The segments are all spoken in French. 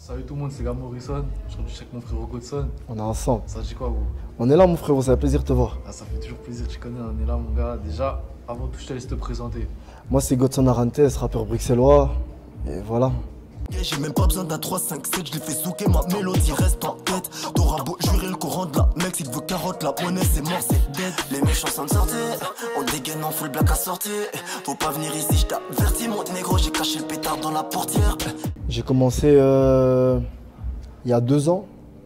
Salut tout le monde, c'est Gab Morrison. Aujourd'hui, je suis avec mon frérot Godson. On est ensemble. Ça dit quoi, vous? On est là, mon frérot, ça fait plaisir de te voir. Ah, ça fait toujours plaisir, tu connais, on est là, mon gars. Déjà, avant tout, je te laisse te présenter. Moi, c'est Godson Arantes, rappeur bruxellois. Et voilà. J'ai même pas besoin d'un 3, 5, 7, je l'ai fait souquer, ma mélodie reste en tête. T'auras beau jurer le courant de la mec, s'il veut carotte, la monnaie c'est mort, c'est dead. Les méchants sont de sortie, on dégaine en full black assorti. Faut pas venir ici, je t'avertis, mon négro, j'ai caché le pétard dans la portière. J'ai commencé il y a 2 ans.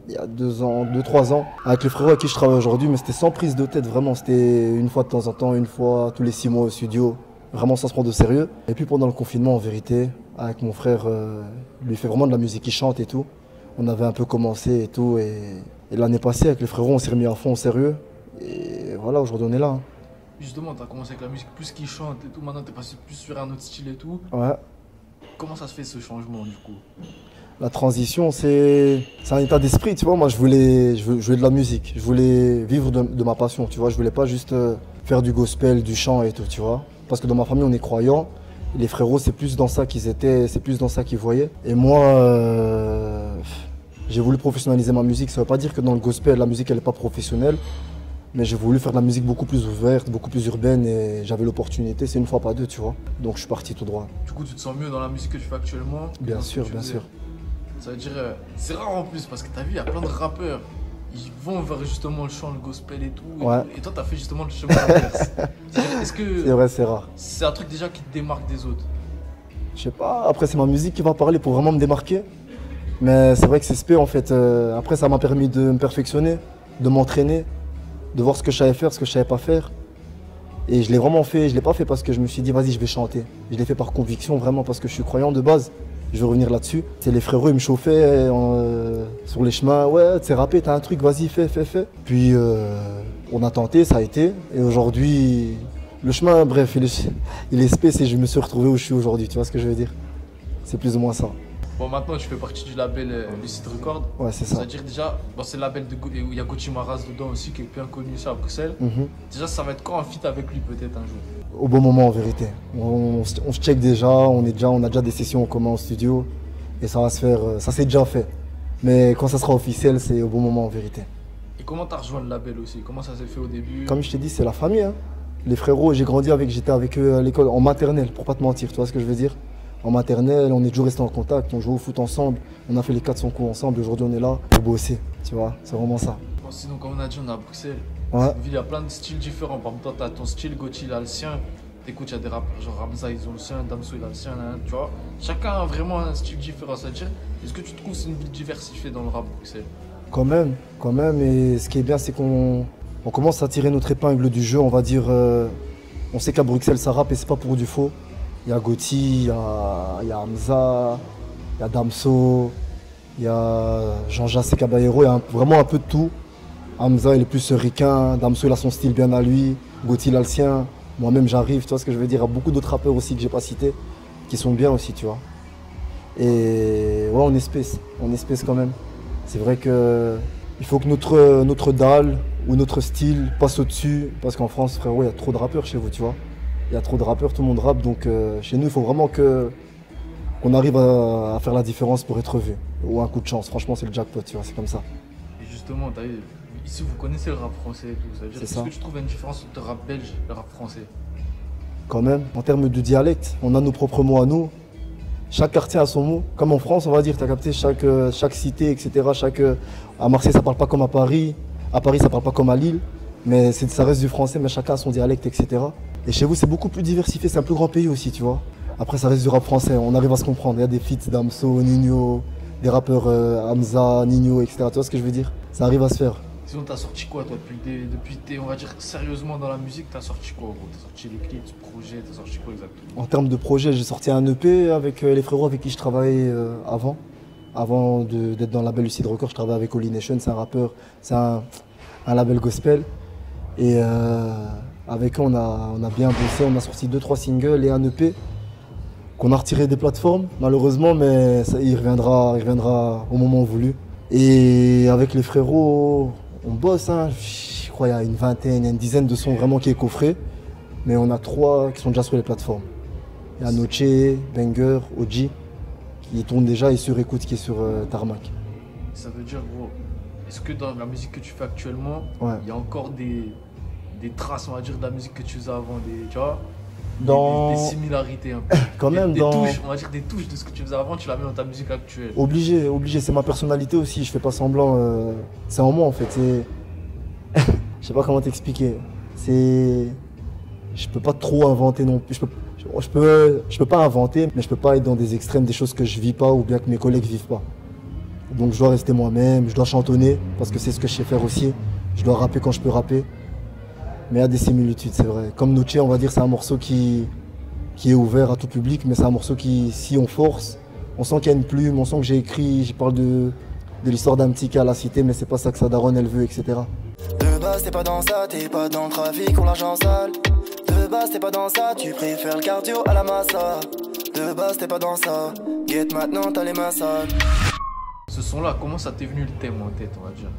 Il y a 2 ans, 2-3 ans, avec le frérot avec qui je travaille aujourd'hui, mais c'était sans prise de tête, vraiment. C'était une fois de temps en temps, une fois tous les 6 mois au studio, vraiment sans se prendre de sérieux. Et puis pendant le confinement, en vérité, avec mon frère, lui fait vraiment de la musique, il chante et tout. On avait un peu commencé et tout, et l'année passée, avec les frérots, on s'est remis à fond au sérieux. Et voilà, aujourd'hui on est là. Hein. Justement, t'as commencé avec la musique plus qui chante et tout, maintenant t'es passé plus sur un autre style et tout. Ouais. Comment ça se fait ce changement du coup? La transition, c'est un état d'esprit, tu vois. Moi, je voulais de la musique. Je voulais vivre de ma passion, tu vois. Je voulais pas juste faire du gospel, du chant et tout, tu vois. Parce que dans ma famille, on est croyants. Et les frérots, c'est plus dans ça qu'ils étaient, c'est plus dans ça qu'ils voyaient. Et moi, j'ai voulu professionnaliser ma musique. Ça veut pas dire que dans le gospel, la musique, elle est pas professionnelle. Mais j'ai voulu faire de la musique beaucoup plus ouverte, beaucoup plus urbaine. Et j'avais l'opportunité, c'est une fois pas deux, tu vois. Donc, je suis parti tout droit. Du coup, tu te sens mieux dans la musique que tu fais actuellement? Bien sûr, bien sûr. Ça veut dire, c'est rare en plus parce que t'as vu, il y a plein de rappeurs, ils vont vers justement le chant, le gospel et tout. Ouais. Et toi, t'as fait justement le chemin inverse. Est-ce que C'est vrai, c'est rare. c'est un truc déjà qui te démarque des autres? Je sais pas, après c'est ma musique qui va parler pour vraiment me démarquer. Mais c'est vrai que c'est spé en fait. Après ça m'a permis de me perfectionner, de m'entraîner, de voir ce que je savais faire, ce que je savais pas faire. Et je l'ai vraiment fait, je l'ai pas fait parce que je me suis dit vas-y je vais chanter. Je l'ai fait par conviction vraiment parce que je suis croyant de base. Je vais revenir là-dessus. C'est les frérots, ils me chauffaient sur les chemins. Ouais, tu sais rapper, t'as un truc, vas-y, fais. Puis on a tenté, ça a été. Et aujourd'hui, le chemin, bref, il est space et je me suis retrouvé où je suis aujourd'hui. Tu vois ce que je veux dire? C'est plus ou moins ça. Bon, maintenant, tu fais partie du label Lucid Record. Ouais, c'est ça. C'est-à-dire déjà, bon, c'est le label où il y a Gauthier Maras dedans aussi, qui est bien connu ici à Bruxelles. Déjà, ça va être quand un feat avec lui peut-être un jour? Au bon moment en vérité. On se check déjà, on a déjà des sessions en commun au studio. Et ça va se faire, ça s'est déjà fait. Mais quand ça sera officiel, c'est au bon moment en vérité. Et comment t'as rejoint le label aussi? Comment ça s'est fait au début? Comme je t'ai dit, c'est la famille. Hein. Les frérots, j'étais avec eux à l'école en maternelle, pour pas te mentir, tu vois ce que je veux dire? En maternelle, on est toujours restés en contact, on joue au foot ensemble, on a fait les 400 coups ensemble, aujourd'hui on est là pour bosser, tu vois, c'est vraiment ça. Bon, sinon, comme on a dit, on est à Bruxelles. Ouais. Cette ville, il y a plein de styles différents. Par exemple, toi, t'as ton style, Gauthier, il a le sien. T'écoutes, il y a des rappeurs genre Ramza, ils ont le sien, Damso, il a le sien, hein, tu vois. Chacun a vraiment un style différent, c'est-à-dire, est-ce que tu trouves que c'est une ville diversifiée dans le rap Bruxelles? Quand même, et ce qui est bien, c'est qu'on commence à tirer notre épingle du jeu, on va dire, on sait qu'à Bruxelles ça rappe et c'est pas pour du faux. Il y a Gauthier, il y a Hamza, il y a Damso, il y a Jean-Jacques Caballero, il y a vraiment un peu de tout. Hamza il est plus ricain, Damso il a son style bien à lui, Gauthier il a le sien, moi-même j'arrive, tu vois ce que je veux dire. Il y a beaucoup d'autres rappeurs aussi que j'ai pas cités, qui sont bien aussi, tu vois. Et ouais, on espèce quand même. C'est vrai que il faut que notre dalle ou notre style passe au-dessus, parce qu'en France, frérot, il y a trop de rappeurs chez vous, tu vois. Il y a trop de rappeurs, tout le monde rappe, donc chez nous, il faut vraiment qu'on arrive à faire la différence pour être vu. Ou un coup de chance, franchement, c'est le jackpot, tu vois, c'est comme ça. Et justement, t'as vu, ici vous connaissez le rap français et tout, ça veut dire, est-ce que tu trouves une différence entre le rap belge et le rap français? Quand même, en termes de dialecte, on a nos propres mots à nous. Chaque quartier a son mot. Comme en France, on va dire, tu as capté, chaque cité, etc. À Marseille, ça parle pas comme à Paris ça parle pas comme à Lille. Mais ça reste du français, mais chacun a son dialecte, etc. Et chez vous, c'est beaucoup plus diversifié, c'est un plus grand pays aussi, tu vois. Après, ça reste du rap français, on arrive à se comprendre. Il y a des feats Damso, Nino, des rappeurs Hamza, Nino, etc. Tu vois ce que je veux dire? Ça arrive à se faire. Sinon, t'as sorti quoi, toi, depuis que t'es, on va dire, sérieusement dans la musique, t'as sorti quoi, gros? T'as sorti les clips, ce projet, t'as sorti quoi exactement? En termes de projet, j'ai sorti un EP avec les frérots avec qui je travaillais avant. Avant d'être dans le label Lucid Record, je travaillais avec Holy Nation, c'est un rappeur, c'est un label gospel. Et avec eux, on a bien bossé, on a sorti 2-3 singles et un EP qu'on a retiré des plateformes, malheureusement, mais il reviendra au moment voulu. Et avec les frérots, on bosse, hein. Je crois qu'il y a une vingtaine, une dizaine de sons vraiment qui est coffré, mais on a 3 qui sont déjà sur les plateformes. Il y a Noche, Banger, OG, il tourne déjà et sur écoute qui est sur Tarmac. Ça veut dire, gros, est-ce que dans la musique que tu fais actuellement, Ouais. il y a encore des traces, on va dire, de la musique que tu faisais avant, tu vois, des similarités un peu. Quand même, des dans... touches, on va dire des touches de ce que tu faisais avant, tu l'as mis dans ta musique actuelle. Obligé, c'est ma personnalité aussi, je fais pas semblant. C'est en moi en fait. Je sais pas comment t'expliquer. Je peux pas trop inventer non plus. Je peux pas inventer, mais je peux pas être dans des extrêmes, des choses que je vis pas ou bien que mes collègues vivent pas. Donc je dois rester moi-même, je dois chantonner parce que c'est ce que je sais faire aussi. Je dois rapper quand je peux rapper. Mais il y a des similitudes, c'est vrai. Comme Noche, on va dire, c'est un morceau qui est ouvert à tout public, mais c'est un morceau qui, si on force, on sent qu'il y a une plume, on sent que j'ai écrit, je parle de l'histoire d'un petit cas à la cité, mais c'est pas ça que sa daronne elle veut, etc. De base t'es pas dans ça, t'es pas dans le trafic ou l'argent sale. De base t'es pas dans ça, tu préfères le cardio à la massa. De base t'es pas dans ça, get maintenant t'as les mains sales. Ce son-là, comment ça t'est venu le thème en tête, on va dire?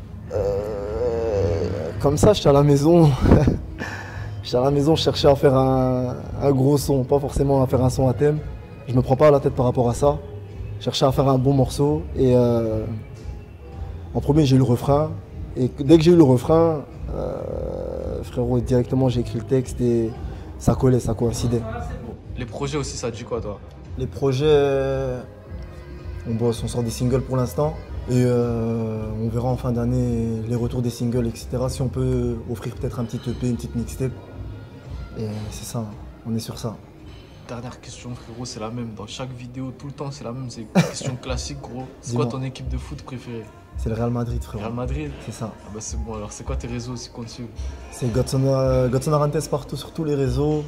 Comme ça, j'étais à la maison. J'étais à la maison, je cherchais à faire un gros son, pas forcément à faire un son à thème. Je me prends pas la tête par rapport à ça. Je cherchais à faire un bon morceau et en premier j'ai eu le refrain. Et dès que j'ai eu le refrain, frérot, directement j'ai écrit le texte et ça collait, ça coïncidait. Les projets aussi, ça te dit quoi, toi? Les projets, on bosse, on sort des singles pour l'instant. Et on verra en fin d'année les retours des singles, etc. Si on peut offrir peut-être un petit EP, une petite mixtape. Et c'est ça, on est sur ça. Dernière question, frérot, c'est la même. Dans chaque vidéo, tout le temps, c'est la même. C'est une question classique, gros. C'est quoi ton équipe de foot préférée? C'est le Real Madrid, frérot. Real Madrid? C'est ça. Ah bah c'est bon, alors c'est quoi tes réseaux aussi qu'on te suive? C'est Godson Arantes partout, sur tous les réseaux.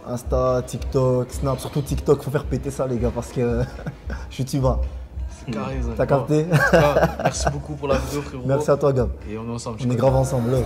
Insta, TikTok, Snap, surtout TikTok. Faut faire péter ça, les gars, parce que je suis tuba. C'est carré, ça. T'as capté? En tout cas, merci beaucoup pour la vidéo, frérot. Merci à toi, Gab. Et on est ensemble. On est grave ensemble, là.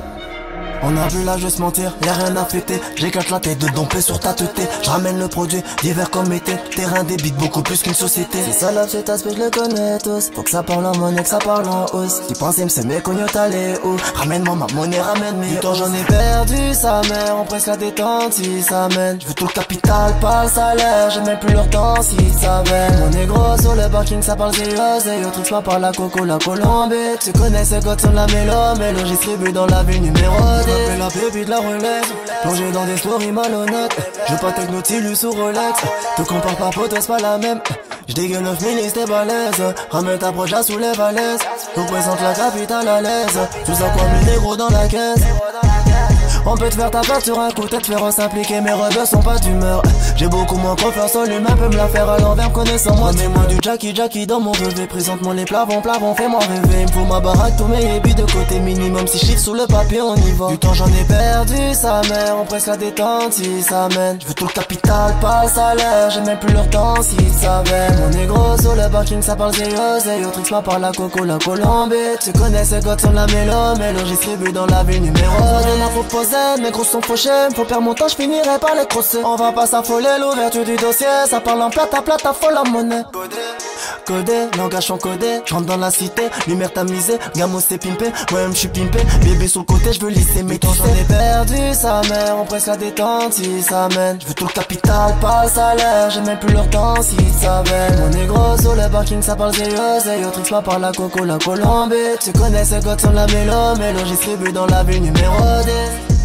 On a vu là, je se mentir, y'a rien à fêter. J'éclate la tête de domper sur ta tête. Je ramène le produit, d'hiver comme été. Terrain débite beaucoup plus qu'une société. C'est ça là, cet aspect, je le connais tous. Faut que ça parle en monnaie, que ça parle en hausse. Qui pense me c'est mes cognos, t'allais où? Ramène-moi ma monnaie, ramène mes. Du temps j'en ai perdu, sa mère. On presse la détente si ça mène. Je veux tout le capital, pas le salaire. J'ai même plus leur temps si ça vène. On est gros sur le parking, ça parle zéro. Et autres pas par la coco, la Colombie. Tu connais ce code sur la mélo, distribue dans la ville numéro. J'appelle la pépite, la relève. Plongé dans des stories malhonnêtes. Je veux pas Technotilus ou Rolex. Te compare pas, pote, c'est pas la même. J'dégueule 9 minutes, t'es balèze. Ramène ta proche, sous les valaises. Représente la capitale à l'aise. Tout ça quoi, mes négros dans la caisse. On peut te faire ta patte sur un coup, tête féroce impliqué, mes rebelles sont pas d'humeur. J'ai beaucoup moins confiance en l'humain, peut me la faire à l'envers, me connaissant moi. Mets-moi du Jackie dans mon revêt, présente-moi les plavons, fais-moi rêver. Il me faut ma baraque, tous mes ébis de côté, minimum 6 chiffres sous le papier, on y va. Du temps j'en ai perdu, sa mère, on presse la détente si ça mène. Je veux tout le capital, pas le salaire, j'ai même plus leur temps si ça vène. On est gros sur le parking, ça parle zéro, tricks pas par la coco, la Colombie. Tu connais ce code sur la mélo, distribue dans la ville numéro 2. Mes gros sont fauchés, faut perdre mon temps, je finirai par les crosser. On va pas s'affoler, l'ouverture du dossier, ça parle en plate, folle la monnaie. Codé, langage en codé, je rentre dans la cité, lumière tamisée, gamo c'est pimpé, moi-même je suis pimpé, bébé sur le côté, je veux lisser mes temps. J'en ai perdu, sa mère, on presse la détente si ça mène. Je veux tout le capital, pas le salaire, j'ai même plus leur temps si ça vène. On est gros sur le parking, ça parle zéro, tricks pas par la coco, la Colombie. Tu connais ce code sur la mélo, distribue dans la ville numéro 10.